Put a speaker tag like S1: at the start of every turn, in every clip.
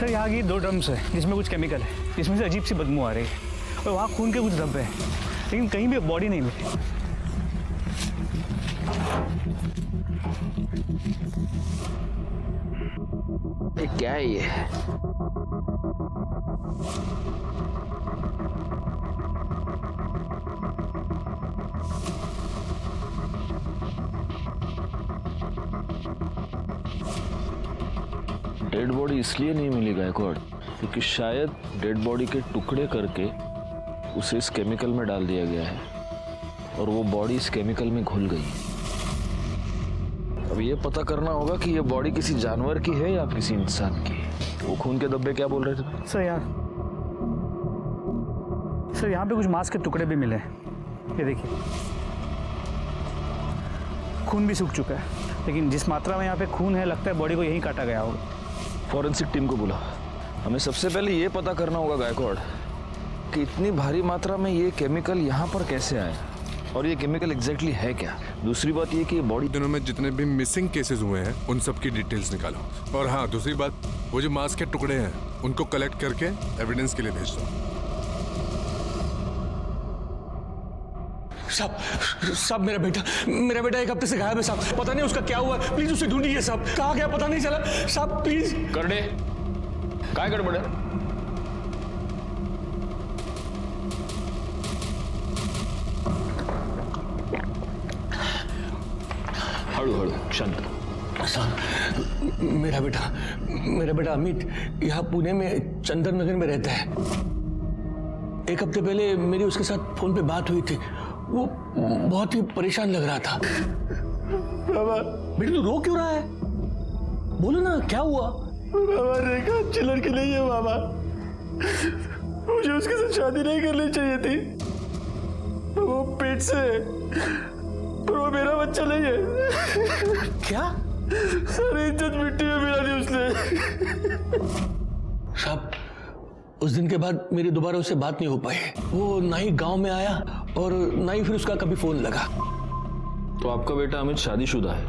S1: Sir यहाँ की 2 drums है जिसमें कुछ केमिकल है, जिसमें से अजीब सी बदबू आ रही है और वहाँ खून के कुछ धब्बे हैं, लेकिन कहीं भी बॉडी नहीं मिली।
S2: ये क्या है ये? डेड बॉडी इसलिए नहीं मिली गायकवाड़ क्योंकि शायद डेड बॉडी के टुकड़े करके उसे इस केमिकल में डाल दिया गया है और वो बॉडी इस केमिकल में घुल गई है। अब ये पता करना होगा कि ये बॉडी किसी जानवर की है या किसी इंसान की। वो खून के धब्बे क्या बोल रहे थे?
S1: सर यहाँ पे कुछ मांस के टुकड़े भी मिले हैं, ये देखिए। खून भी सूख चुका है, लेकिन जिस मात्रा में यहाँ पे खून है लगता है बॉडी को यहीं काटा गया होगा।
S2: फॉरेंसिक टीम को बुला। हमें सबसे पहले ये पता करना होगा गायकवाड़ कि इतनी भारी मात्रा में ये केमिकल यहाँ पर कैसे आया और ये केमिकल एग्जैक्टली है क्या। दूसरी बात ये कि ये बॉडी
S3: दिनों में जितने भी मिसिंग केसेस हुए हैं उन सब की डिटेल्स निकालो। और हाँ, दूसरी बात, वो जो मांस के टुकड़े हैं उनको कलेक्ट करके एविडेंस के लिए भेज दो।
S4: साहब मेरा बेटा 1 हफ्ते से गायब है साहब। पता नहीं उसका क्या हुआ है, प्लीज उसे ढूंढिए साहब। कहाँ गया पता नहीं चला साहब, प्लीज।
S2: कर दे। काय गड़बड़ है? हड़ू हड़ू शांत।
S4: साहब मेरा बेटा अमित यहाँ पुणे में चंदन नगर में रहता है। 1 हफ्ते पहले मेरी उसके साथ फोन पे बात हुई थी। वो बहुत ही परेशान लग रहा था।
S5: बाबा
S4: बेटा तू रो क्यों रहा है? बोलो ना क्या हुआ?
S5: बाबा रेखा अच्छी लड़की नहीं है बाबा, मुझे उसके साथ शादी नहीं करनी चाहिए थी। वो पेट से है और वो मेरा बच्चा नहीं है।
S4: क्या?
S5: सारी इज्जत मिट्टी में मिला दी उसने।
S4: साहब उस दिन के बाद मेरी दोबारा उससे बात नहीं हो पाई। वो ना ही गांव में आया और ना ही फिर उसका कभी फोन लगा।
S2: तो आपका बेटा अमित शादीशुदा है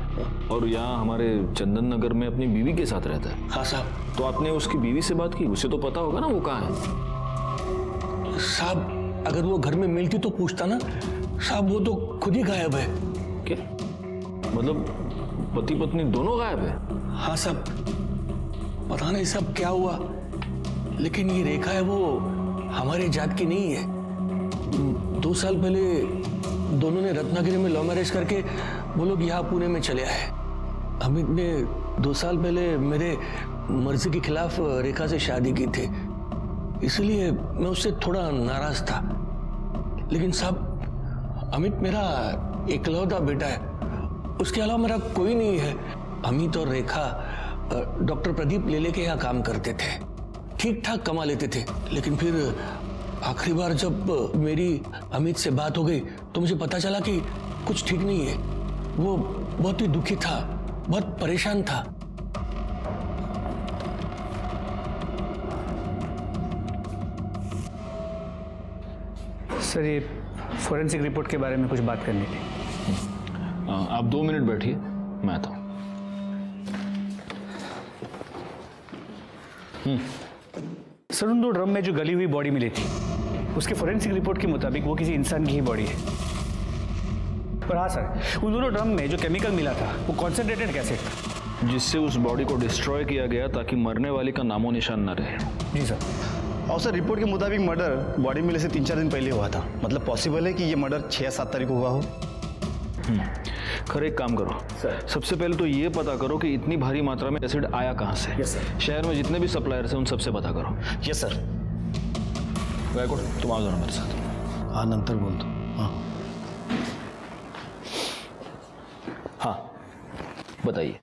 S2: और यहाँ हमारे चंदन नगर में अपनी बीवी के साथ रहता है?
S4: हाँ साहब।
S2: तो आपने उसकी बीवी से बात की? उसे तो पता होगा ना वो कहाँ है।
S4: साहब अगर वो घर में मिलती तो पूछता ना। साहब वो तो खुद ही गायब है।
S2: क्या मतलब पति पत्नी दोनों गायब है?
S4: हाँ साहब, पता नहीं सब क्या हुआ, लेकिन ये रेखा है वो हमारे जात की नहीं है। 2 साल पहले दोनों ने रत्नागिरी में लव मैरिज करके वो लोग यहाँ पुणे में चले आए। अमित ने 2 साल पहले मेरे मर्जी के खिलाफ रेखा से शादी की थी, इसलिए मैं उससे थोड़ा नाराज था। लेकिन साहब अमित मेरा इकलौता बेटा है, उसके अलावा मेरा कोई नहीं है। अमित और रेखा डॉक्टर प्रदीप लेले के यहाँ काम करते थे, ठीक ठाक कमा लेते थे। लेकिन फिर आखिरी बार जब मेरी अमित से बात हो गई तो मुझे पता चला कि कुछ ठीक नहीं है। वो बहुत ही दुखी था, बहुत परेशान था।
S1: सर ये फोरेंसिक रिपोर्ट के बारे में कुछ बात करनी थी।
S2: आप 2 मिनट बैठिए, मैं आता हूँ।
S1: सर उन 2 ड्रम में जो गली हुई बॉडी मिली थी उसके फोरेंसिक रिपोर्ट के मुताबिक वो किसी इंसान की ही बॉडी है। पर हाँ सर, उन दोनों ड्रम में जो केमिकल मिला था वो कॉन्सेंट्रेटेड कैसे था,
S2: जिससे उस बॉडी को डिस्ट्रॉय किया गया ताकि मरने वाली का नामो निशान न रहे।
S1: जी सर।
S6: और सर रिपोर्ट के मुताबिक मर्डर बॉडी मिलने से 3-4 दिन पहले हुआ था। मतलब पॉसिबल है कि ये मर्डर 6 या 7 तारीख को हुआ हो।
S2: खैर एक काम करो सर, सबसे पहले तो ये पता करो कि इतनी भारी मात्रा में एसिड आया कहाँ से।
S6: Yes sir.
S2: शहर में जितने भी सप्लायर्स हैं उन सबसे पता करो।
S6: Yes sir.
S2: गायकवाड़ तुम आओ जरा मेरे साथ।
S6: हाँ नंतर बोल दो।
S2: हाँ बताइए।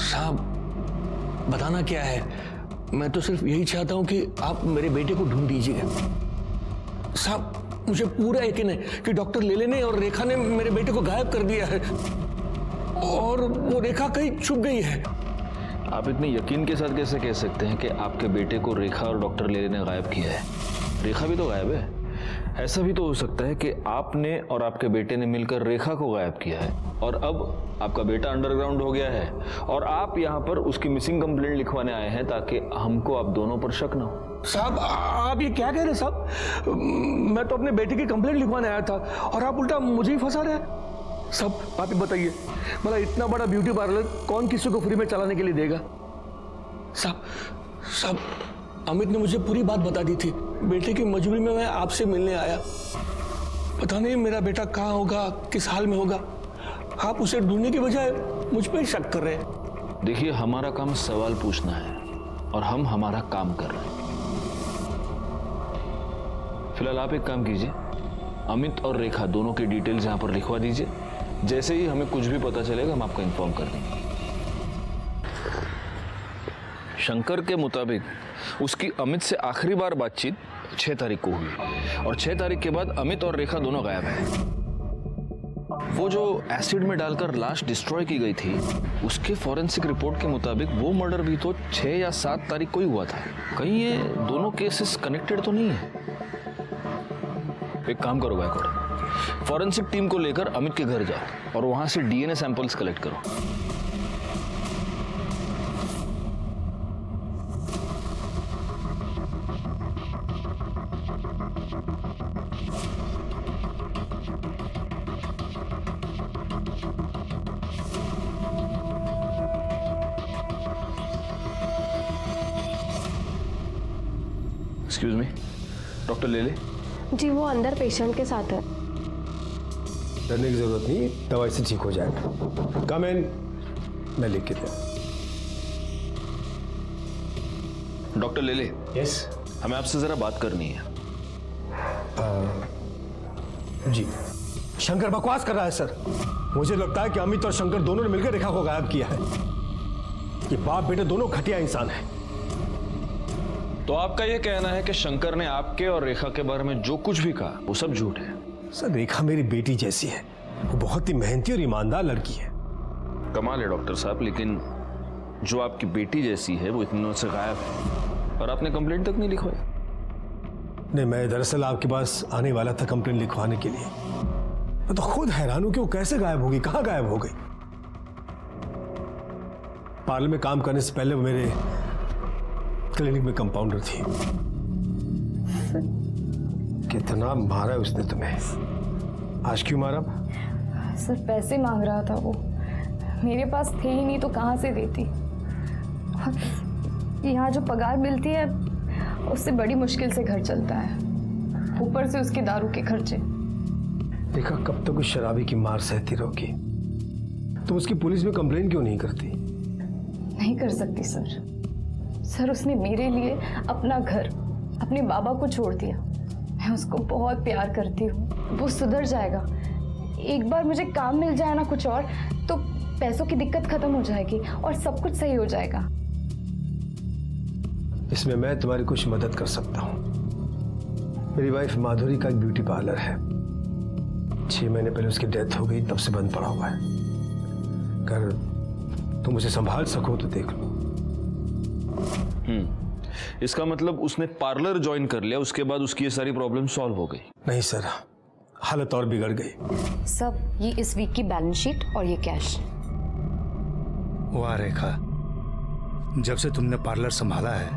S4: साहब बताना क्या है, मैं तो सिर्फ यही चाहता हूं कि आप मेरे बेटे को ढूंढ दीजिए। साहब मुझे पूरा यकीन है कि डॉक्टर लेले ने और रेखा ने मेरे बेटे को गायब कर दिया है और वो रेखा कहीं छुप गई है।
S2: आप इतने यकीन के साथ कैसे कह सकते हैं कि आपके बेटे को रेखा और डॉक्टर लेले ने गायब किया है? रेखा भी तो गायब है। ऐसा भी तो हो सकता है कि आपने और आपके बेटे ने मिलकर रेखा को गायब किया है और अब आपका बेटा अंडरग्राउंड हो गया है और आप यहाँ पर उसकी मिसिंग कंप्लेंट लिखवाने आए हैं ताकि हमको आप दोनों पर शक ना हो।
S4: साहब आप ये क्या कह रहे हैं साहब? मैं तो अपने बेटे की कंप्लेंट लिखवाने आया था और आप उल्टा मुझे ही फंसा रहे हैं। साहब आप ही बताइए, मतलब इतना बड़ा ब्यूटी पार्लर कौन किसी को फ्री में चलाने के लिए देगा? साहब अमित ने मुझे पूरी बात बता दी थी। बेटे की मजबूरी में मैं आपसे मिलने आया। पता नहीं मेरा बेटा कहाँ होगा, किस हाल में होगा। आप उसे ढूंढने की बजाय मुझ पर शक कर रहे हैं।
S2: देखिए, हमारा काम सवाल पूछना है और हम हमारा काम कर रहे हैं। फिलहाल आप एक काम कीजिए, अमित और रेखा दोनों की डिटेल्स यहां पर लिखवा दीजिए। जैसे ही हमें कुछ भी पता चलेगा हम आपको इन्फॉर्म कर देंगे। शंकर के मुताबिक उसकी अमित से आखिरी बार बातचीत 6 तारीख को हुई और 6 तारीख के बाद अमित और रेखा दोनों गायब हैं। वो जो एसिड में डालकर लाश डिस्ट्रॉय की गई थी, उसके फॉरेंसिक रिपोर्ट के मुताबिक वो मर्डर भी तो 6 या 7 तारीख को ही हुआ था। कहीं ये दोनों केसेस कनेक्टेड तो नहीं है? एक काम करो गायकवाड़, फॉरेंसिक टीम को लेकर अमित के घर जाओ और वहां से डीएनए सैंपल्स कलेक्ट करो। एक्सक्यूज मी, डॉक्टर ले ले।
S7: जी वो अंदर पेशेंट के साथ है।
S8: डरने की जरूरत नहीं, दवाई से ठीक हो जाएगा। कम इन, मैं लिख के दे।
S2: डॉक्टर ले ले।
S8: यस
S2: हमें आपसे जरा बात करनी है।
S8: जी। शंकर बकवास कर रहा है सर। मुझे लगता है कि अमित और शंकर दोनों ने मिलकर रेखा को गायब किया है। ये बाप बेटे दोनों घटिया इंसान हैं।
S2: तो आपका यह कहना है कि शंकर ने आपके और रेखा के बारे में जो कुछ भी कहा वो सब झूठ है?
S8: सर रेखा मेरी बेटी जैसी है, वो बहुत ही मेहनती और ईमानदार लड़की है।
S2: कमाल है डॉक्टर साहब, लेकिन जो आपकी बेटी जैसी है वो इतने दिनों से गायब है और आपने कंप्लेंट तक नहीं लिखवाई।
S8: नहीं, मैं दरअसल आपके पास आने वाला था कंप्लेंट लिखवाने के लिए। मैं तो खुद हैरान हूं कि वो कैसे गायब होगी, कहां गायब हो गई। पार्लर में काम करने से पहले वो मेरे क्लिनिक में कंपाउंडर थी। कितना मारा है उसने तुम्हें? आज क्यों मारा?
S7: सर पैसे मांग रहा था वो, मेरे पास थे ही नहीं तो कहाँ से देती। यहाँ जो पगार मिलती है उससे बड़ी मुश्किल से घर चलता है, ऊपर से उसके दारू के खर्चे।
S8: देखा कब तक उस शराबी की मार सहती रहोगी? तुम उसकी पुलिस में कंप्लेन क्यों नहीं करती?
S7: नहीं कर सकती सर। सर उसने मेरे लिए अपना घर, अपने बाबा को छोड़ दिया। मैं उसको बहुत प्यार करती हूँ, वो सुधर जाएगा। एक बार मुझे काम मिल जाए ना कुछ और, तो पैसों की दिक्कत खत्म हो जाएगी और सब कुछ सही हो जाएगा।
S8: इसमें मैं तुम्हारी कुछ मदद कर सकता हूँ। मेरी वाइफ माधुरी का एक ब्यूटी पार्लर है। 6 महीने पहले उसकी डेथ हो गई, तब से बंद पड़ा हुआ है। अगर तुम उसे संभाल सको तो देख लो।
S2: इसका मतलब उसने पार्लर ज्वाइन कर लिया, उसके बाद उसकी ये सारी प्रॉब्लम सॉल्व हो गई?
S8: नहीं सर, हालत और बिगड़ गई।
S9: सब ये इस वीक की बैलेंस शीट और ये कैश।
S10: वाह रेखा, जब से तुमने पार्लर संभाला है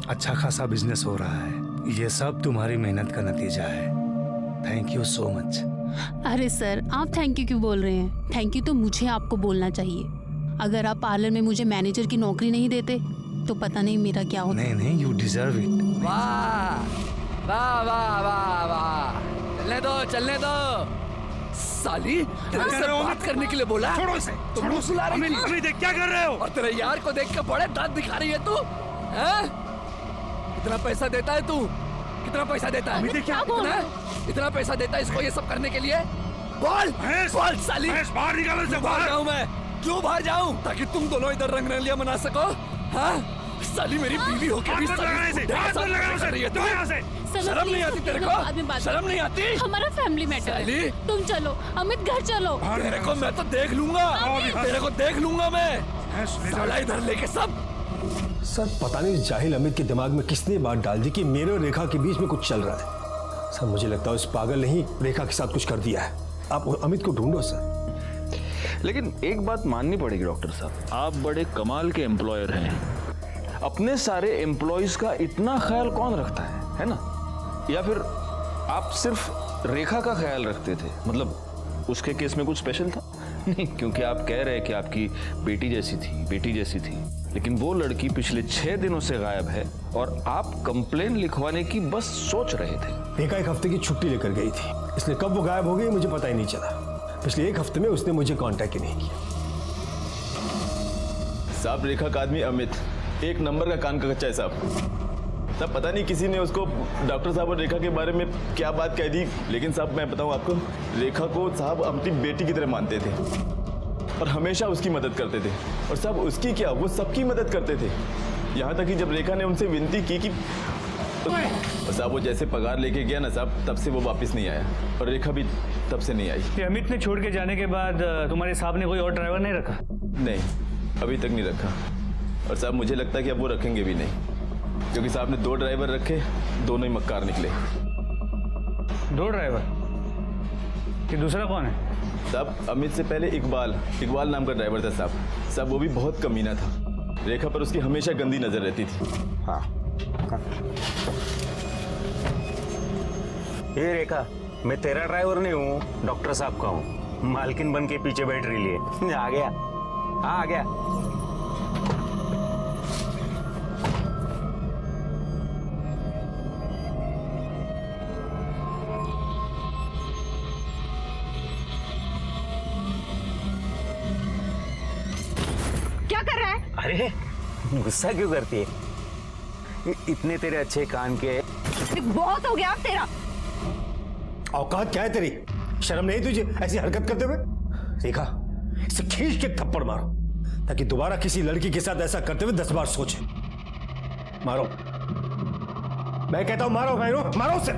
S10: अच्छा खासा बिजनेस हो रहा है। ये सब तुम्हारी मेहनत का नतीजा है। Thank you so much.
S11: अरे सर, आप थैंक यू क्यों बोल रहे हैं? थैंक यू तो मुझे आपको बोलना चाहिए। अगर आप पार्लर में मुझे मैनेजर की नौकरी नहीं देते तो पता नहीं मेरा क्या होता।
S10: नहीं नहीं, यू डिजर्व इट।
S12: वाह वाह वाह वाह वाह, चलने दो साली, तेरे से बात करने के लिए बोला।
S5: छोड़ो इसे,
S12: तुम बुला रही थी।
S5: अभी देख क्या कर रहे हो?
S12: और तेरे यार को देख के बड़े दांत दिखा रही है तू, हैं? कितना पैसा देता है तू? कितना पैसा देता है? इतना पैसा देता है इसको ये सब करने के लिए? बोल बोल साली,
S5: बाहर निकालो इसे।
S12: बाहर जाऊं मैं? क्यों बाहर जाऊं? ताकि तुम दोनों इधर रंगरलिया मना सको? हाँ साली, मेरी बीवी होके भी शर्म नहीं आती तेरे को? शर्म नहीं आती?
S11: हमारा फैमिली मैटर है। तुम चलो अमित, घर चलो।
S12: तेरे को मैं तो देख लूंगा, तेरे को देख लूंगा मैं। साला इधर लेके सब।
S8: सर पता नहीं जाहिल अमित के दिमाग में किसने बात डाल दी कि मेरे और रेखा के बीच में कुछ चल रहा है। सर मुझे लगता है उस पागल ने ही रेखा के साथ कुछ कर दिया है। आप अमित को ढूंढो सर।
S2: लेकिन एक बात माननी पड़ेगी डॉक्टर साहब, आप बड़े कमाल के एम्प्लॉयर हैं। अपने सारे एम्प्लॉयज का इतना ख्याल कौन रखता है ना? या फिर आप सिर्फ रेखा का ख्याल रखते थे? मतलब उसके केस में कुछ स्पेशल था? नहीं, क्योंकि आप कह रहे हैं कि आपकी बेटी जैसी थी, लेकिन वो लड़की पिछले 6 दिनों से गायब है और आप कंप्लेन लिखवाने की बस सोच रहे थे।
S8: रेखा 1 हफ्ते की छुट्टी लेकर गई थी, इसलिए कब वो गायब हो गई मुझे पता ही नहीं चला। पिछले 1 हफ्ते में उसने मुझे कांटेक्ट ही नहीं किया।
S6: साहब रेखा का आदमी अमित 1 नंबर का कान का कच्चा है साहब। साहब पता नहीं किसी ने उसको डॉक्टर साहब और रेखा के बारे में क्या बात कह दी, लेकिन साहब मैं बताऊं आपको, रेखा को साहब अपनी बेटी की तरह मानते थे और हमेशा उसकी मदद करते थे। और साहब उसकी क्या, वो सबकी मदद करते थे। यहाँ तक कि जब रेखा ने उनसे विनती की कि और साहब वो जैसे पगार लेके गया ना साहब, तब से वो वापस नहीं आया और रेखा भी तब से नहीं आई।
S1: ये अमित ने छोड़ के जाने के बाद तुम्हारे साहब ने कोई और ड्राइवर नहीं रखा?
S6: नहीं, अभी तक नहीं रखा। और साहब मुझे लगता है कि अब वो रखेंगे भी नहीं, क्योंकि साहब ने 2 ड्राइवर रखे, दोनों ही मक्कार निकले।
S1: 2 ड्राइवर? कि दूसरा कौन है?
S6: साहब अमित से पहले इकबाल नाम का ड्राइवर था साहब। साहब वो भी बहुत कमीना था, रेखा पर उसकी हमेशा गंदी नजर रहती थी।
S5: हाँ ये रेखा, मैं तेरा ड्राइवर नहीं हूँ, डॉक्टर साहब का हूँ। मालकिन बन के पीछे बैठ रही है। आ गया, हाँ आ गया।
S9: क्या कर रहा है?
S5: अरे गुस्सा क्यों करती है? इतने तेरे अच्छे कान के।
S9: बहुत हो गया अब तेरा।
S8: औकात क्या है तेरी? शर्म नहीं तुझे ऐसी हरकत करते हुए? रेखा, इसे खींच के थप्पड़ मारो ताकि दोबारा किसी लड़की के साथ ऐसा करते हुए 10 बार सोचे। मारो, मैं कहता हूं मारो, मारो उसे।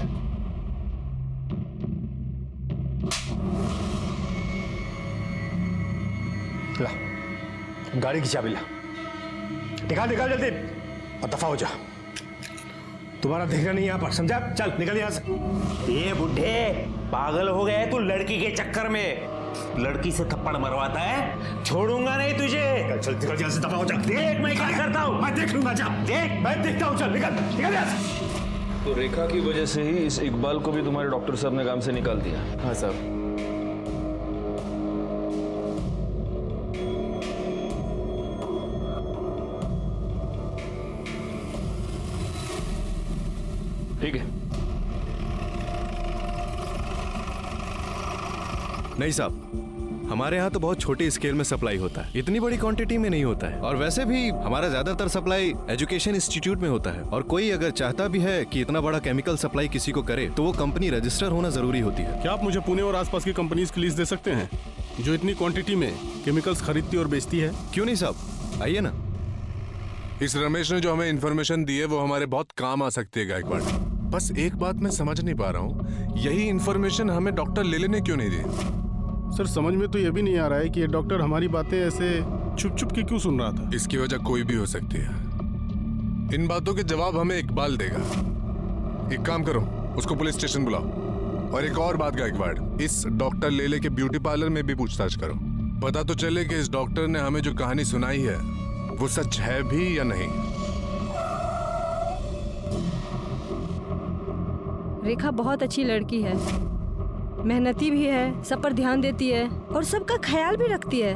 S8: ला गाड़ी की चाबी ला, निकाल जल्दी और दफा हो जा। तुम्हारा देखना नहीं यहाँ पर, समझा? चल निकल यहाँ से।
S5: ये बुढ़े पागल हो गया है तू लड़की के चक्कर में। लड़की से थप्पड़ मरवाता है, छोड़ूंगा नहीं तुझे।
S8: चल निकल यहाँ से, दफा हो जा।
S5: देख मैं क्या करता हूँ,
S8: मैं देख लूंगा। जा
S5: देख
S8: मैं देखता हूँ। चल निकल यहाँ से।
S2: तो रेखा की वजह से ही इस इकबाल को भी तुम्हारे डॉक्टर साहब ने काम से निकाल दिया?
S6: हाँ साहब।
S2: ठीक है।
S3: नहीं साहब, हमारे यहाँ तो बहुत छोटे स्केल में सप्लाई होता है, इतनी बड़ी क्वांटिटी में नहीं होता है। और वैसे भी हमारा ज्यादातर सप्लाई एजुकेशन इंस्टीट्यूट में होता है। और कोई अगर चाहता भी है कि इतना बड़ा केमिकल सप्लाई किसी को करे तो वो कंपनी रजिस्टर होना जरूरी होती है।
S13: क्या आप मुझे पुणे और आसपास की कंपनीज की लिस्ट दे सकते हैं जो इतनी क्वांटिटी में केमिकल्स खरीदती और बेचती है?
S3: क्यों नहीं साहब, आइए ना। इस रमेश ने जो हमें इन्फॉर्मेशन दी है वो हमारे बहुत काम आ सकती है गायकवाड़। बस एक बात मैं समझ नहीं पा रहा हूँ, यही इन्फॉर्मेशन हमें डॉक्टर लेले ने क्यों नहीं दी?
S13: सर समझ में तो ये भी नहीं आ रहा है कि ये डॉक्टर हमारी बातें ऐसे छुप छुप के क्यों सुन रहा था।
S3: इसकी वजह कोई भी हो सकती है। इन बातों के जवाब हमें इकबाल देगा। एक काम करो, उसको पुलिस स्टेशन बुलाओ। और एक और बात गायकवाड़, इस डॉक्टर लेले के ब्यूटी पार्लर में भी पूछताछ करो। पता तो चले कि इस डॉक्टर ने हमें जो कहानी सुनाई है वो सच है भी या नहीं।
S14: रेखा बहुत अच्छी लड़की है, मेहनती भी है, सब पर ध्यान देती है और सबका ख्याल भी रखती है।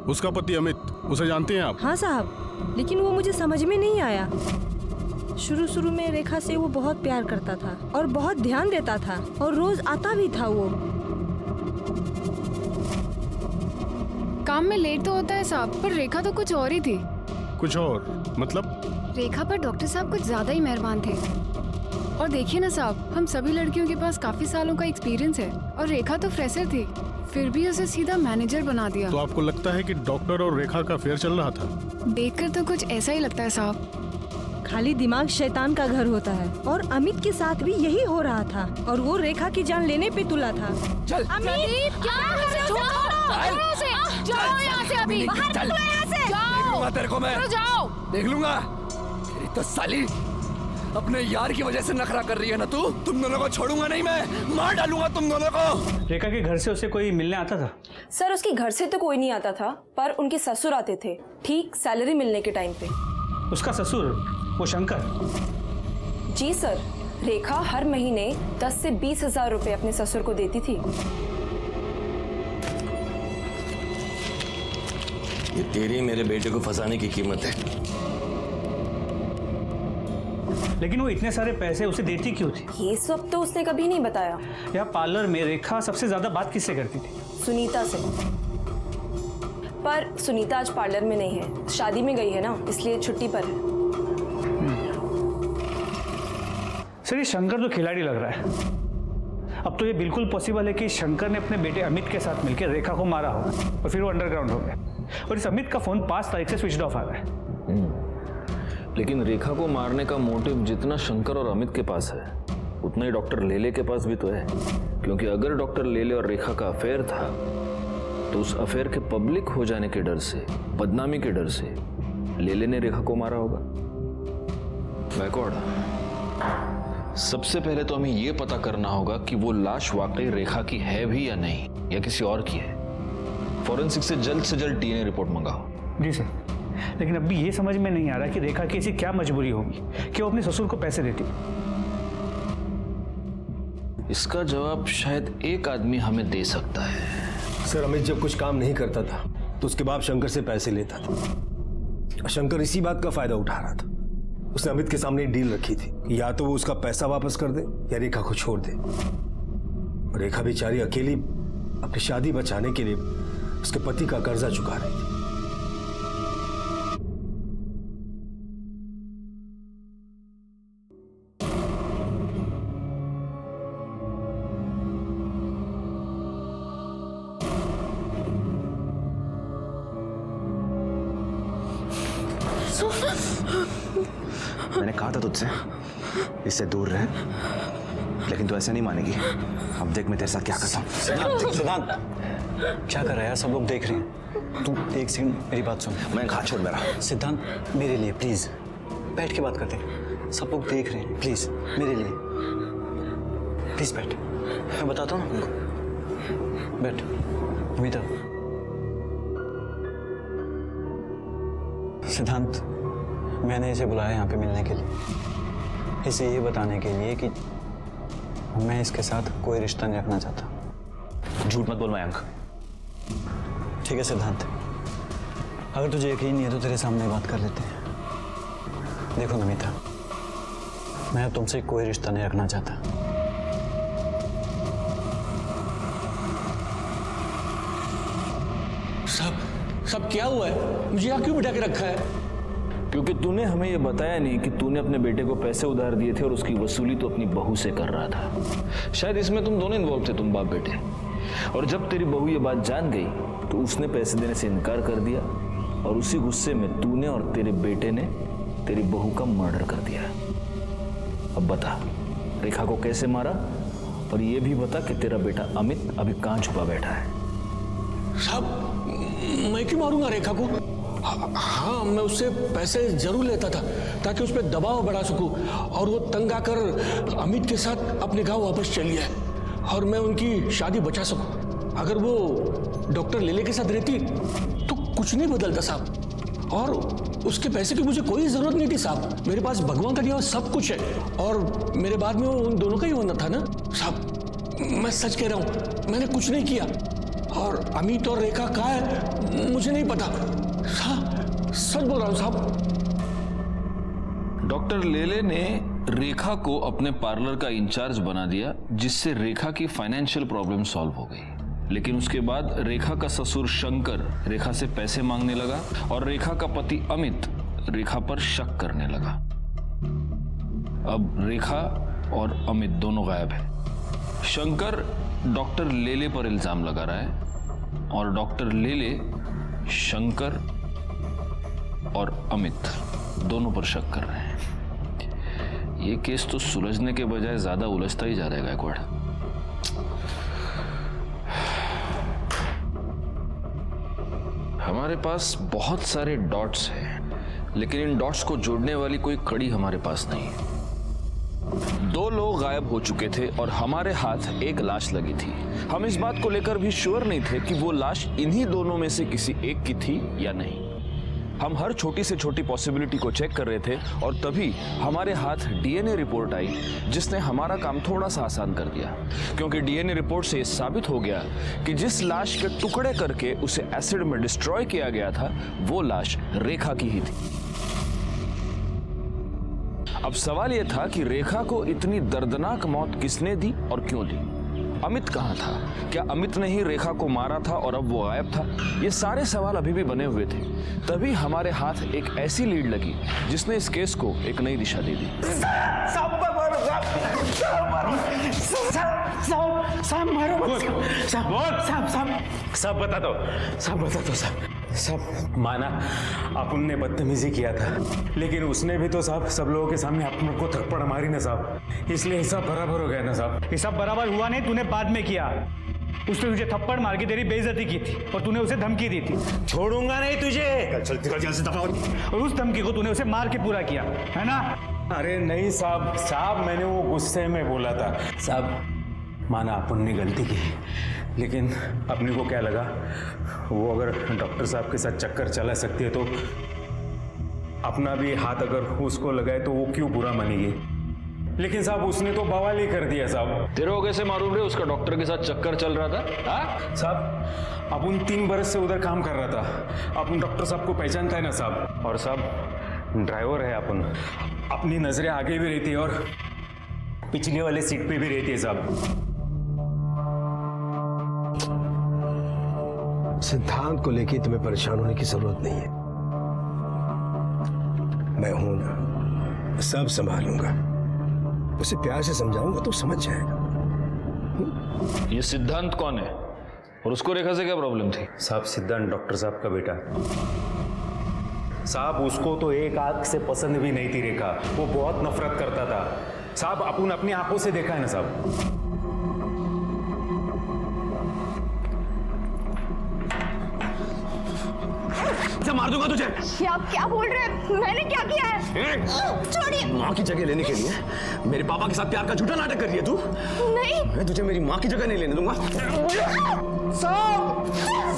S13: उसका पति अमित, उसे जानते हैं आप?
S14: हाँ साहब, लेकिन वो मुझे समझ में नहीं आया। शुरू में रेखा से वो बहुत प्यार करता था और बहुत ध्यान देता था और रोज आता भी था। वो
S7: काम में लेट तो होता है साहब, पर रेखा तो कुछ और ही थी।
S13: कुछ और मतलब?
S7: रेखा पर डॉक्टर साहब कुछ ज्यादा ही मेहरबान थे। और देखिए ना साहब, हम सभी लड़कियों के पास काफी सालों का एक्सपीरियंस है और रेखा तो फ्रेशर थी, फिर भी उसे सीधा मैनेजर बना दिया।
S13: तो आपको लगता है कि डॉक्टर और रेखा का अफेयर चल रहा था?
S7: देखकर तो कुछ ऐसा ही लगता है साहब।
S14: खाली दिमाग शैतान का घर होता है और अमित के साथ भी यही हो रहा था और वो रेखा की जान लेने पे तुला था।
S12: चल
S14: अमित, क्या कर रहे हो?
S12: जाओ यहाँ से, अभी बाहर निकलो यहाँ से। देख लूंगा तेरे को मैं, जाओ। देख लूंगा तेरी तो साली। अपने यार की वजह से नखरा कर रही है ना तू। तुम दोनों को छोड़ूंगा नहीं मैं, मार डालूंगा तुम दोनों को।
S1: रेखा के घर से उसे कोई मिलने आता था?
S14: सर उसके घर से तो कोई नहीं आता था, पर उनके ससुर आते थे ठीक सैलरी मिलने के टाइम पे।
S1: उसका ससुर वो शंकर?
S14: जी सर, रेखा हर महीने 10 से 20 हजार रुपए अपने ससुर को देती थी।
S4: ये तेरी मेरे बेटे को फंसाने की कीमत है।
S1: लेकिन वो इतने सारे पैसे उसे देती क्यों थी?
S14: ये सब तो उसने कभी नहीं बताया।
S1: या पार्लर में रेखा सबसे ज्यादा बात किससे करती थी?
S14: सुनीता से। पर सुनीता आज पार्लर में नहीं है, शादी में गई है ना, इसलिए छुट्टी पर है।
S1: सर ये शंकर तो खिलाड़ी लग रहा है। अब तो ये बिल्कुल पॉसिबल है कि शंकर ने अपने बेटे अमित के साथ मिलकर रेखा को मारा हो और फिर वो अंडरग्राउंड हो गया। और इस अमित का फोन 5 तारीख से स्विच ऑफ आ रहा है।
S2: लेकिन रेखा को मारने का मोटिव जितना शंकर और अमित के पास है उतना ही डॉक्टर लेले के पास भी तो है। क्योंकि अगर डॉक्टर लेले और रेखा का अफेयर था तो उस अफेयर के पब्लिक हो जाने के डर से, बदनामी के डर से लेले ने रेखा को मारा होगा। बैकवर्ड, सबसे पहले तो हमें यह पता करना होगा कि वो लाश वाकई रेखा की है भी या नहीं, या किसी और की है। फॉरेंसिक से जल्द डीएनए रिपोर्ट मंगाओ।
S1: जी सर, लेकिन अब भी ये समझ में नहीं आ रहा कि रेखा की ऐसी क्या मजबूरी होगी कि वो अपने ससुर को पैसे देती।
S2: इसका जवाब शायद एक आदमी हमें दे सकता है।
S8: सर अमित जब कुछ काम नहीं करता था तो उसके बाद शंकर से पैसे लेता था। शंकर इसी बात का फायदा उठा रहा था। उसने अमित के सामने एक डील रखी थी, या तो वो उसका पैसा वापस कर दे या रेखा को छोड़ दे। रेखा बेचारी अकेली अपनी शादी बचाने के लिए उसके पति का कर्जा चुका रही थी।
S15: मैंने कहा था तुझसे इससे दूर रहे, लेकिन तू ऐसे नहीं मानेगी। अब देख मैं तेरे साथ क्या करता हूँ।
S1: सिद्धांत क्या कर रहा है यार? सब लोग देख रहे हैं। तू एक सेकंड मेरी बात सुन।
S15: मैं हाथ छोड़ मेरा।
S1: सिद्धांत मेरे लिए प्लीज बैठ के बात करते हैं। सब लोग देख रहे हैं, प्लीज मेरे लिए प्लीज बैठ। मैं बताता हूँ ना, बैठ। अमिता, सिद्धांत मैंने इसे बुलाया यहाँ पे मिलने के लिए, इसे ये बताने के लिए कि मैं इसके साथ कोई रिश्ता नहीं रखना चाहता।
S15: झूठ मत बोल मयंक।
S1: ठीक है सिद्धांत, अगर तुझे यकीन नहीं है तो तेरे सामने बात कर लेते हैं। देखो नमिता, मैं अब तुमसे कोई रिश्ता नहीं रखना चाहता।
S4: सब क्या हुआ है? मुझे यहाँ क्यों बिठा के रखा है?
S2: क्योंकि तूने हमें यह बताया नहीं कि तूने अपने बेटे को पैसे उधार दिए थे और उसकी वसूली तो अपनी बहू से कर रहा था। शायद इसमें तुम दोनों इन्वॉल्व थे, तुम बाप बेटे। और जब तेरी बहू ये बात जान गई तो उसने पैसे देने से इनकार कर दिया और उसी गुस्से में तूने और तेरे बेटे ने तेरी बहू का मर्डर कर दिया। अब बता, रेखा को कैसे मारा? और ये भी बता कि तेरा बेटा अमित अभी कहाँ छुपा बैठा है।
S4: साहब मैं क्यों मारूंगा रेखा को? हाँ, मैं उससे पैसे जरूर लेता था ताकि उस पर दबाव बढ़ा सकूं और वो तंग आकर अमित के साथ अपने गांव वापस चली है और मैं उनकी शादी बचा सकूं। अगर वो डॉक्टर लेले के साथ रहती तो कुछ नहीं बदलता साहब। और उसके पैसे की मुझे कोई जरूरत नहीं थी साहब। मेरे पास भगवान का दिया हुआ सब कुछ है और मेरे बाद में वो उन दोनों का ही होना था ना साहब। मैं सच कह रहा हूँ, मैंने कुछ नहीं किया। और अमित और रेखा कहाँ है मुझे नहीं पता। सच बोल रहा हूँ साहब।
S2: डॉक्टर लेले ने रेखा को अपने पार्लर का इंचार्ज बना दिया, जिससे रेखा की फाइनेंशियल प्रॉब्लम सॉल्व हो गई। लेकिन उसके बाद रेखा का ससुर शंकर रेखा से पैसे मांगने लगा और रेखा का पति अमित रेखा पर शक करने लगा। अब रेखा और अमित दोनों गायब है। शंकर डॉक्टर लेले पर इल्जाम लगा रहा है और डॉक्टर लेले शंकर और अमित दोनों पर शक कर रहे हैं। ये केस तो सुलझने के बजाय ज्यादा उलझता ही जा रहा है गायकवाड़। हमारे पास बहुत सारे डॉट्स हैं, लेकिन इन डॉट्स को जोड़ने वाली कोई कड़ी हमारे पास नहीं है। दो लोग गायब हो चुके थे और हमारे हाथ एक लाश लगी थी। हम इस बात को लेकर भी श्योर नहीं थे कि वो लाश इन्हीं दोनों में से किसी एक की थी या नहीं। हम हर छोटी से छोटी पॉसिबिलिटी को चेक कर रहे थे और तभी हमारे हाथ डीएनए रिपोर्ट आई, जिसने हमारा काम थोड़ा सा आसान कर दिया, क्योंकि डीएनए रिपोर्ट से ये साबित हो गया कि जिस लाश के टुकड़े करके उसे एसिड में डिस्ट्रॉय किया गया था वो लाश रेखा की ही थी। अब सवाल यह था कि रेखा को इतनी दर्दनाक मौत किसने दी और क्यों दी? अमित कहाँ था? क्या अमित ने ही रेखा को मारा था और अब वो गायब था? ये सारे सवाल अभी भी बने हुए थे। तभी हमारे हाथ एक ऐसी लीड लगी जिसने इस केस को एक नई दिशा दे दी।
S5: सब बता दो सब माना अपन ने बदतमीजी किया था, लेकिन उसने भी तो साहब सब लोगों के सामने अपन को थप्पड़ मारी ना साहब, इसलिए हिसाब बराबर हो गया ना साहब।
S1: हिसाब बराबर हुआ नहीं, तूने बाद में किया। उसने तुझे थप्पड़ मार के तेरी बेइज्जती की थी और तूने उसे धमकी दी थी।
S5: छोड़ूंगा नहीं तुझे, चल से दफा।
S1: और उस धमकी को तूने उसे मार के पूरा किया है ना?
S5: अरे नहीं साहब मैंने वो गुस्से में बोला था साहब। माना अपन ने गलती की, लेकिन अपने को क्या लगा वो अगर डॉक्टर साहब के साथ चक्कर चला सकती है तो अपना भी हाथ अगर उसको लगाए तो वो क्यों बुरा मानेगी। लेकिन साहब उसने तो बवाल ही कर दिया साहब।
S2: तेरे को कैसे मालूम रे उसका डॉक्टर के साथ चक्कर चल रहा था?
S5: साहब अपन 3 बरस से उधर काम कर रहा था, अपन डॉक्टर साहब को पहचानता है ना साहब। और साहब ड्राइवर है अपन, अपनी नजरें आगे भी रहती है और पिछले वाले सीट पे भी रहती है साहब।
S8: सिद्धांत को लेके तुम्हें परेशान होने की जरूरत नहीं है, मैं हूं ना, सब संभालूंगा। उसे प्यार से समझाऊंगा तो समझ जाएगा।
S2: ये सिद्धांत कौन है और उसको रेखा से क्या प्रॉब्लम थी?
S5: साहब सिद्धांत डॉक्टर साहब का बेटा साहब, उसको तो एक आंख से पसंद भी नहीं थी रेखा, वो बहुत नफरत करता था साहब। अपन अपनी आंखों से देखा है ना साहब।
S15: मार दूंगा तुझे।
S9: ये आप क्या बोल रहे हैं? मैंने क्या किया है? छोड़िए।
S15: माँ की जगह लेने के लिए मेरे पापा के साथ प्यार का झूठा नाटक कर रही है तू?
S9: नहीं,
S15: मैं तुझे मेरी माँ की जगह नहीं लेने दूंगा।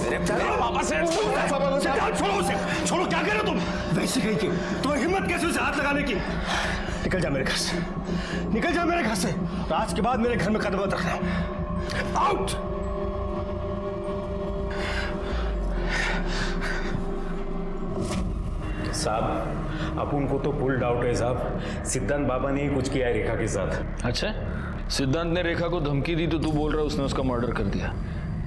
S15: मेरे पापा से छोड़ो उसे, छोड़ो। क्या कर रहे हो तुम?
S5: वैसे कहीं की तुम्हें हिम्मत कैसे उसे हाथ लगाने की? निकल जा मेरे घर से, निकल जा मेरे घर से। आज के बाद मेरे घर में कदम मत रखना। आउट। साहब अपन को तो फुल डाउट है साहब, सिद्धांत बाबा ने ही कुछ किया है रेखा के साथ।
S2: अच्छा, सिद्धांत ने रेखा को धमकी दी तो तू बोल रहा है उसने उसका मर्डर कर दिया।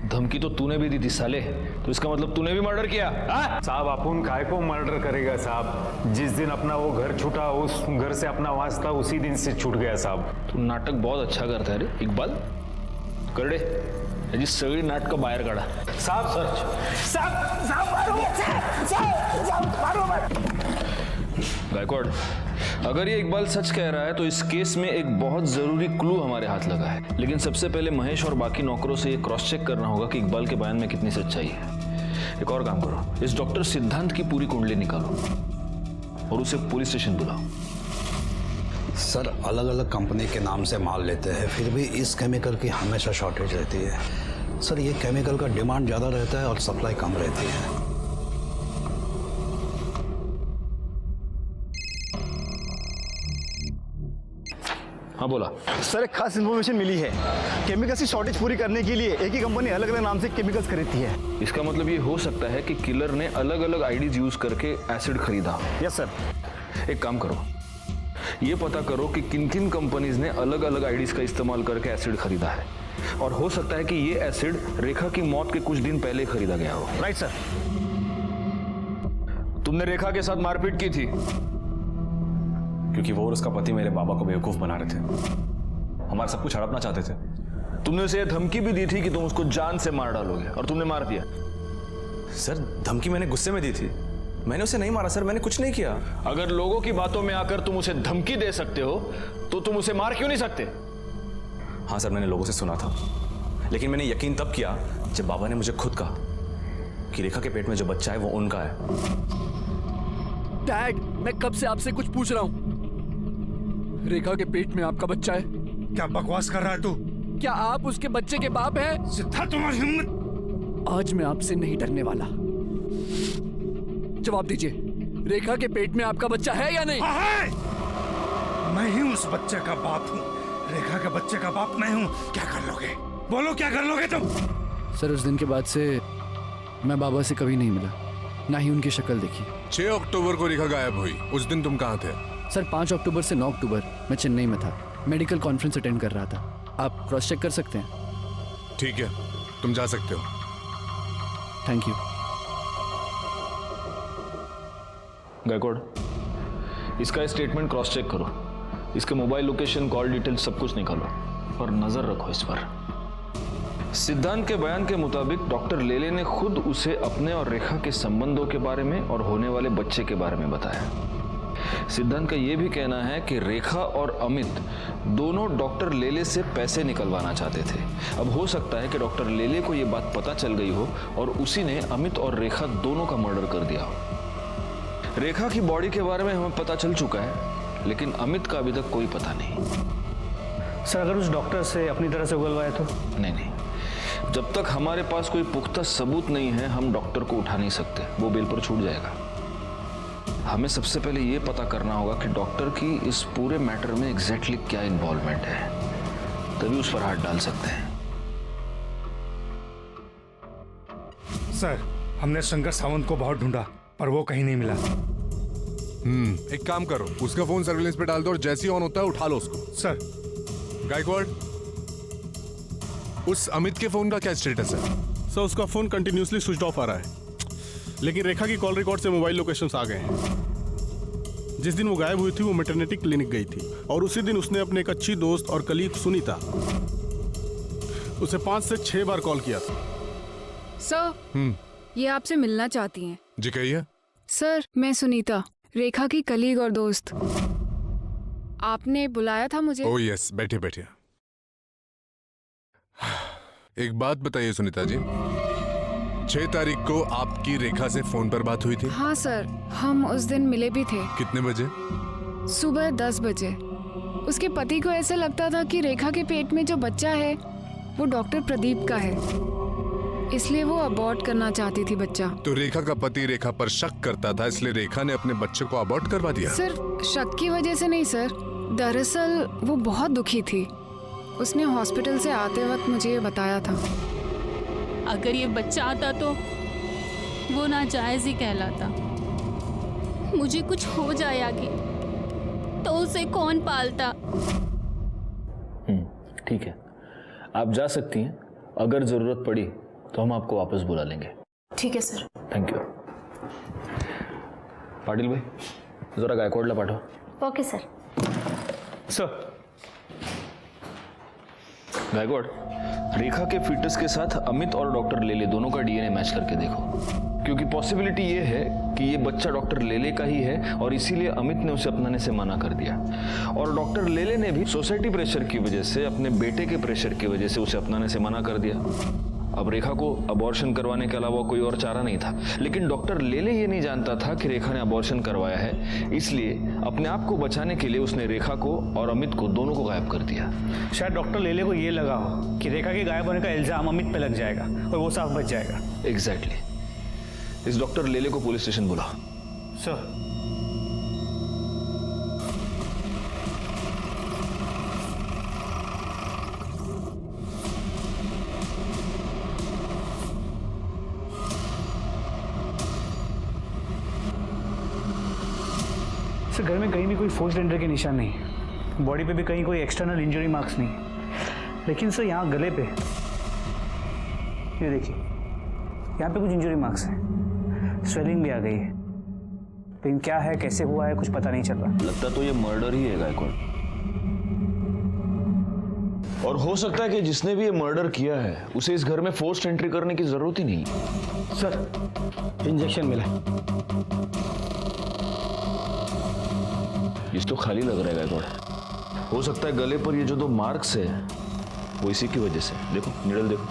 S2: धमकी तो तूने भी दी थी साले, तो इसका मतलब तूने भी मर्डर किया?
S5: साहब अपन काय को मर्डर करेगा साहब? जिस दिन अपना वो घर छूटा, उस घर से अपना वास्ता उसी दिन से छूट गया साहब।
S2: तू नाटक बहुत अच्छा करता है रे इकबाल, कर दे याची सगळी नाटक बाहेर काढा।
S5: साहब
S2: गायकवाड़, अगर ये इकबाल सच कह रहा है तो इस केस में एक बहुत जरूरी क्लू हमारे हाथ लगा है। लेकिन सबसे पहले महेश और बाकी नौकरों से ये क्रॉस चेक करना होगा कि इकबाल के बयान में कितनी सच्चाई है। एक और काम करो, इस डॉक्टर सिद्धांत की पूरी कुंडली निकालो और उसे पुलिस स्टेशन बुलाओ।
S16: सर अलग अलग कंपनी के नाम से माल लेते हैं, फिर भी इस केमिकल की हमेशा शॉर्टेज रहती है। सर ये केमिकल का डिमांड ज़्यादा रहता है और सप्लाई कम रहती है।
S2: हाँ बोला
S15: सर, एक खास इन्फॉर्मेशन मिली है। केमिकल्स की शॉर्टेज पूरी करने के लिए एक ही कंपनी अलग अलग नाम से केमिकल्स खरीदती है।
S2: इसका मतलब ये हो सकता है कि किलर ने अलग अलग आईडीज यूज करके एसिड खरीदा।
S15: Yes sir.
S2: एक काम करो, ये पता करो कि किन किन कंपनीज ने अलग अलग आईडीज का इस्तेमाल करके एसिड खरीदा है, और हो सकता है कि ये एसिड रेखा की मौत के कुछ दिन पहले खरीदा गया हो।
S15: Right sir.
S2: तुमने रेखा के साथ मारपीट की थी
S15: क्योंकि वो और उसका पति मेरे बाबा को बेवकूफ बना रहे थे, हमारा सब कुछ हड़पना चाहते थे।
S2: तुमने उसे धमकी भी दी थी कि तुम उसको जान से मार डालोगे, और तुमने मार दिया।
S15: सर धमकी मैंने गुस्से में दी थी, मैंने उसे नहीं मारा सर, मैंने कुछ नहीं किया।
S2: अगर लोगों की बातों में आकर तुम उसे धमकी दे सकते हो तो तुम उसे मार क्यों नहीं सकते?
S15: हाँ सर, मैंने लोगों से सुना था, लेकिन मैंने यकीन तब किया जब बाबा ने मुझे खुद कहा कि रेखा के पेट में जो बच्चा है वो उनका है।
S12: डैड, मैं कब से आपसे कुछ पूछ रहा हूं। रेखा के पेट में आपका बच्चा है।
S10: क्या बकवास कर रहा है तू?
S12: क्या आप उसके बच्चे के बाप हैं?
S10: सिद्धार्थ, तुम्हारी हिम्मत!
S12: आज मैं आपसे नहीं डरने वाला। जवाब दीजिए, रेखा के पेट में आपका बच्चा है या नहीं?
S10: हाँ है। मैं ही उस बच्चे का बाप हूँ। रेखा के बच्चे का बाप मैं हूँ। क्या कर लोगे? बोलो, क्या कर लोगे तुम?
S12: सर, उस दिन के बाद से मैं बाबा से कभी नहीं मिला, ना ही उनकी शक्ल देखी।
S3: 6 अक्टूबर को रेखा गायब हुई। उस दिन तुम कहाँ थे?
S12: सर, 5 अक्टूबर से 9 अक्टूबर मैं चेन्नई में था, मेडिकल कॉन्फ्रेंस अटेंड कर रहा था। आप क्रॉस चेक कर सकते हैं।
S3: ठीक है, तुम जा सकते हो।
S12: Thank you.
S2: गायकवाड़, इसका स्टेटमेंट क्रॉस चेक करो। इसके मोबाइल लोकेशन, कॉल डिटेल सब कुछ निकालो और नजर रखो इस पर। सिद्धांत के बयान के मुताबिक डॉक्टर लेले ने खुद उसे अपने और रेखा के संबंधों के बारे में और होने वाले बच्चे के बारे में बताया। सिद्धांत का यह भी कहना है कि रेखा और अमित दोनों डॉक्टर लेले से पैसे निकलवाना चाहते थे। अब हो सकता है कि डॉक्टर लेले को यह बात पता चल गई हो और उसी ने अमित और रेखा दोनों का मर्डर कर दिया हो। रेखा की बॉडी के बारे में हमें पता चल चुका है, लेकिन अमित का अभी तक कोई पता नहीं।
S1: सर, अगर उस डॉक्टर से अपनी तरह से उगलवाया तो?
S2: नहीं, जब तक हमारे पास कोई पुख्ता सबूत नहीं है हम डॉक्टर को उठा नहीं सकते। वो बेल पर छूट जाएगा। हमें सबसे पहले ये पता करना होगा कि डॉक्टर की इस पूरे मैटर में एग्जैक्टली क्या इन्वॉल्वमेंट है, तभी उस पर हाथ डाल सकते हैं।
S10: सर, हमने शंकर सावंत को बहुत ढूंढा पर वो कहीं नहीं मिला।
S3: एक काम करो, उसका फोन सर्विलेंस पे डाल दो और जैसे ही ऑन होता है उठा लो उसको।
S10: सर।
S3: गायकवाड़, उस अमित के फोन का क्या स्टेटस है?
S13: सर, उसका फोन कंटिन्यूसली स्विच ऑफ आ रहा है, लेकिन रेखा की कॉल रिकॉर्ड से मोबाइल लोकेशंस आ गए हैं। जिस दिन वो गायब हुई थी वो मैटरनिटी क्लिनिक गई थी और उसी दिन उसने अपने एक अच्छी दोस्त और कलीग सुनीता उसे 5 से 6 बार कॉल किया था।
S17: सर, ये आपसे मिलना चाहती हैं।
S3: जी कहिए।
S17: सर, मैं सुनीता, रेखा की कलीग और दोस्त। आपने बुलाया था मुझे?
S3: ओह यस, बैठिए बैठिए। एक बात बताइए सुनीता जी, 6 तारीख को आपकी रेखा से फोन पर बात हुई थी?
S17: हाँ सर, हम उस दिन मिले भी थे।
S3: कितने बजे?
S17: सुबह 10 बजे। उसके पति को ऐसे लगता था कि रेखा के पेट में जो बच्चा है वो डॉक्टर प्रदीप का है, इसलिए वो अबॉर्ट करना चाहती थी बच्चा।
S3: तो रेखा का पति रेखा पर शक करता था, इसलिए रेखा ने अपने बच्चे को अबॉर्ट करवा दिया?
S17: सिर्फ शक की वजह से नहीं सर, दरअसल वो बहुत दुखी थी। उसने हॉस्पिटल से आते वक्त मुझे ये बताया था।
S11: अगर ये बच्चा आता तो वो नाजायज ही कहलाता। मुझे कुछ हो जाए आगे तो उसे कौन पालता?
S2: ठीक है, आप जा सकती हैं। अगर जरूरत पड़ी तो हम आपको वापस बुला लेंगे।
S7: ठीक है सर।
S2: Thank you. पाटिल भाई, जरा गायकवाड़ला पाठव।
S7: Okay sir.
S1: सर।
S2: गायकवाड़, रेखा के फीटस के साथ अमित और डॉक्टर लेले दोनों का डीएनए मैच करके देखो, क्योंकि पॉसिबिलिटी ये है कि ये बच्चा डॉक्टर लेले का ही है और इसीलिए अमित ने उसे अपनाने से मना कर दिया। और डॉक्टर लेले ने भी सोसाइटी प्रेशर की वजह से, अपने बेटे के प्रेशर की वजह से उसे अपनाने से मना कर दिया। अब रेखा को अबॉर्शन करवाने के अलावा कोई और चारा नहीं था, लेकिन डॉक्टर लेले ये नहीं जानता था कि रेखा ने अबॉर्शन करवाया है, इसलिए अपने आप को बचाने के लिए उसने रेखा को और अमित को दोनों को गायब कर दिया।
S1: शायद डॉक्टर लेले को ये लगा हो कि रेखा के गायब होने का इल्जाम अमित पे लग जाएगा और वो साफ बच जाएगा।
S2: एग्जैक्टली। इस डॉक्टर लेले को पुलिस स्टेशन बुलाओ।
S1: सर। सर, घर में कहीं भी कोई फोर्स एंट्री के निशान नहीं, बॉडी पे भी कहीं कोई एक्सटर्नल इंजरी मार्क्स नहीं, लेकिन सर यहाँ गले पे, ये देखिए, यहाँ पे कुछ इंजरी मार्क्स हैं, स्वेलिंग भी आ गई है, लेकिन क्या है, कैसे हुआ है, कुछ पता नहीं चल रहा।
S2: लगता तो ये मर्डर ही है गायकवाड़, और हो सकता है कि जिसने भी ये मर्डर किया है उसे इस घर में फोर्स्ड एंट्री करने की जरूरत ही नहीं।
S5: सर, इंजेक्शन मिला।
S2: इस तो खाली लग रहा है गायकवाड़। हो सकता है गले पर ये जो 2 मार्क्स है वो इसी की वजह से। देखो, निडल देखो,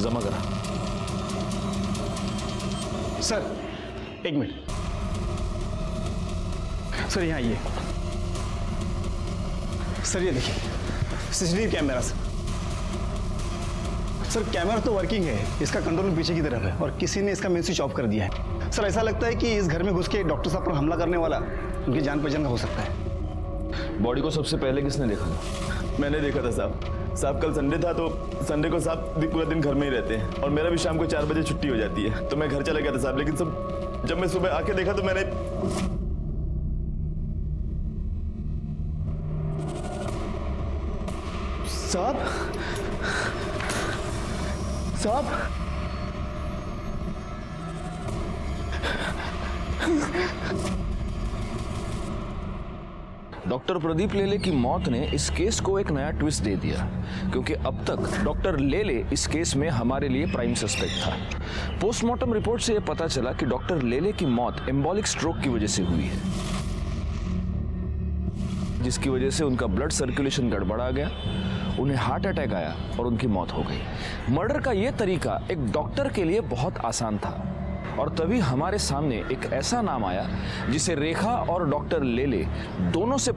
S2: जमा करा।
S5: Sir, 1 minute. सर, यहाँ आइए।
S6: सर ये देखिए सीसीटीवी कैमरा सर कैमरा तो वर्किंग है, इसका कंट्रोल पीछे की तरफ है और किसी ने इसका मेन स्विच ऑफ कर दिया है। सर ऐसा लगता है कि इस घर में घुस के डॉक्टर साहब पर हमला करने वाला उनकी जान पहचान का हो सकता है।
S2: बॉडी को सबसे पहले किसने देखा था?
S6: मैंने देखा था साहब कल संडे था तो संडे को साहब पूरा दिन घर में ही रहते हैं और मेरा भी शाम को 4 बजे छुट्टी हो जाती है, तो मैं घर चला गया था साहब। लेकिन सब जब मैं सुबह आके देखा तो मैंने साहब
S2: डॉक्टर प्रदीप लेले की मौत ने इस केस को एक नया ट्विस्ट दे दिया, क्योंकि अब तक डॉक्टर लेले इस केस में हमारे लिए प्राइम सस्पेक्ट था। पोस्टमार्टम रिपोर्ट से यह पता चला कि डॉक्टर लेले की मौत एम्बोलिक स्ट्रोक की वजह से हुई है, जिसकी वजह से उनका ब्लड सर्कुलेशन गड़बड़ा गया, उन्हें हार्ट अटैक आया और उनकी मौत हो गई। मर्डर का यह तरीका एक डॉक्टर के लिए बहुत आसान था और तभी हमारे सामने एक ऐसा नाम आया जिसे रेखा और डॉक्टर लेले दोनों से